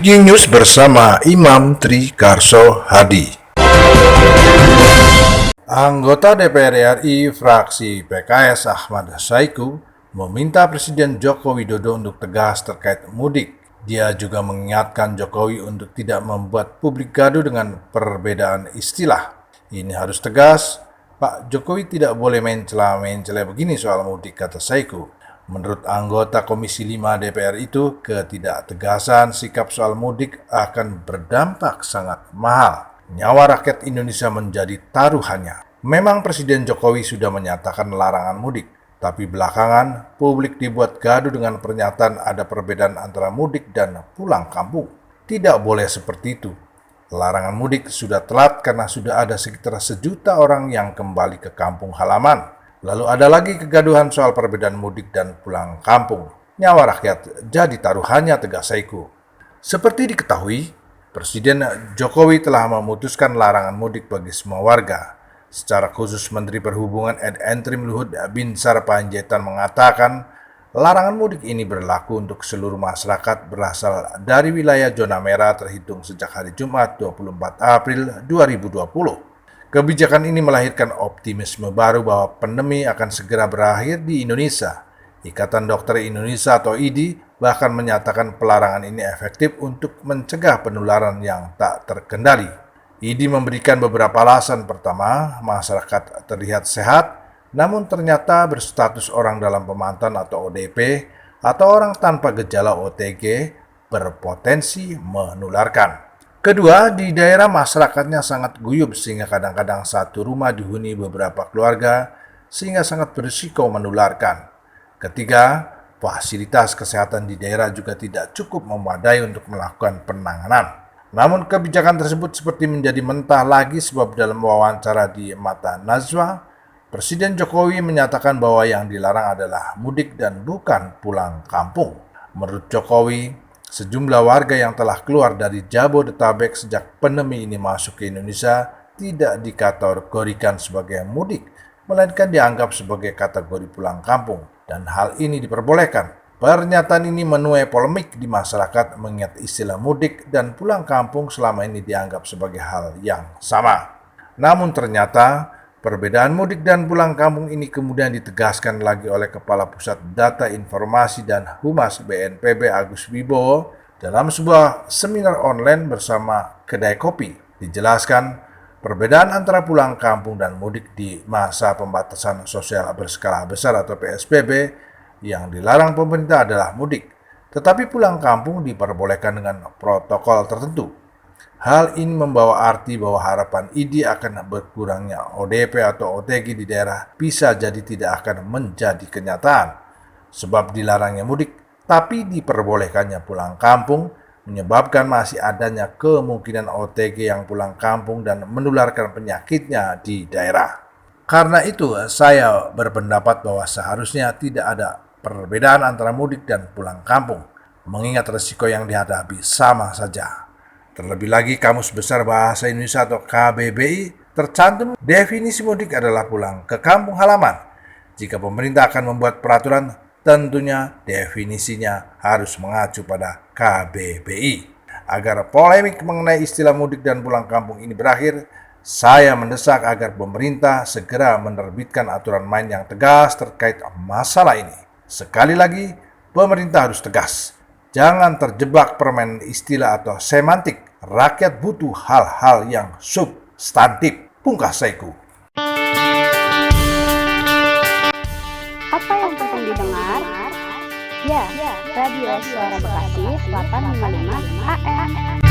Breaking News bersama Imam Tri Karso Hadi. Anggota DPR RI fraksi PKS Ahmad Saiku meminta Presiden Joko Widodo untuk tegas terkait mudik. Dia juga mengingatkan Jokowi untuk tidak membuat publik gaduh dengan perbedaan istilah. Ini harus tegas, Pak Jokowi tidak boleh mencela begini soal mudik, kata Saiku. Menurut anggota Komisi 5 DPR itu, ketidaktegasan sikap soal mudik akan berdampak sangat mahal. Nyawa rakyat Indonesia menjadi taruhannya. Memang Presiden Jokowi sudah menyatakan larangan mudik, tapi belakangan publik dibuat gaduh dengan pernyataan ada perbedaan antara mudik dan pulang kampung. Tidak boleh seperti itu. Larangan mudik sudah telat karena sudah ada sekitar 1 juta orang yang kembali ke kampung halaman. Lalu ada lagi kegaduhan soal perbedaan mudik dan pulang kampung. Nyawa rakyat jadi taruhannya, tegas Saiku. Seperti diketahui, Presiden Jokowi telah memutuskan larangan mudik bagi semua warga. Secara khusus, Menteri Perhubungan Ed Entrim Luhut Binsar Panjaitan mengatakan larangan mudik ini berlaku untuk seluruh masyarakat berasal dari wilayah zona merah terhitung sejak hari Jumat 24 April 2020. Kebijakan ini melahirkan optimisme baru bahwa pandemi akan segera berakhir di Indonesia. Ikatan Dokter Indonesia atau IDI bahkan menyatakan pelarangan ini efektif untuk mencegah penularan yang tak terkendali. IDI memberikan beberapa alasan. Pertama, masyarakat terlihat sehat, namun ternyata berstatus orang dalam pemantauan atau ODP atau orang tanpa gejala OTG berpotensi menularkan. Kedua, di daerah masyarakatnya sangat guyup sehingga kadang-kadang satu rumah dihuni beberapa keluarga sehingga sangat berisiko menularkan. Ketiga, fasilitas kesehatan di daerah juga tidak cukup memadai untuk melakukan penanganan. Namun kebijakan tersebut seperti menjadi mentah lagi sebab dalam wawancara di Mata Najwa, Presiden Jokowi menyatakan bahwa yang dilarang adalah mudik dan bukan pulang kampung. Menurut Jokowi, sejumlah warga yang telah keluar dari Jabodetabek sejak pandemi ini masuk ke Indonesia tidak dikategorikan sebagai mudik, melainkan dianggap sebagai kategori pulang kampung, dan hal ini diperbolehkan. Pernyataan ini menuai polemik di masyarakat mengingat istilah mudik dan pulang kampung selama ini dianggap sebagai hal yang sama. Namun ternyata perbedaan mudik dan pulang kampung ini kemudian ditegaskan lagi oleh Kepala Pusat Data Informasi dan Humas BNPB Agus Wibowo dalam sebuah seminar online bersama kedai kopi. Dijelaskan perbedaan antara pulang kampung dan mudik di masa pembatasan sosial berskala besar atau PSBB yang dilarang pemerintah adalah mudik, tetapi pulang kampung diperbolehkan dengan protokol tertentu. Hal ini membawa arti bahwa harapan IDI akan berkurangnya ODP atau OTG di daerah bisa jadi tidak akan menjadi kenyataan. Sebab dilarangnya mudik, tapi diperbolehkannya pulang kampung, menyebabkan masih adanya kemungkinan OTG yang pulang kampung dan menularkan penyakitnya di daerah. Karena itu, saya berpendapat bahwa seharusnya tidak ada perbedaan antara mudik dan pulang kampung, mengingat risiko yang dihadapi sama saja. Terlebih lagi, Kamus Besar Bahasa Indonesia atau KBBI tercantum definisi mudik adalah pulang ke kampung halaman. Jika pemerintah akan membuat peraturan, tentunya definisinya harus mengacu pada KBBI. Agar polemik mengenai istilah mudik dan pulang kampung ini berakhir, saya mendesak agar pemerintah segera menerbitkan aturan main yang tegas terkait masalah ini. Sekali lagi, pemerintah harus tegas. Jangan terjebak permainan istilah atau semantik. Rakyat butuh hal-hal yang substantif, pungkas Saiku. Apa yang penting didengar? Ya, Radio Suara Bekasi 855 AM.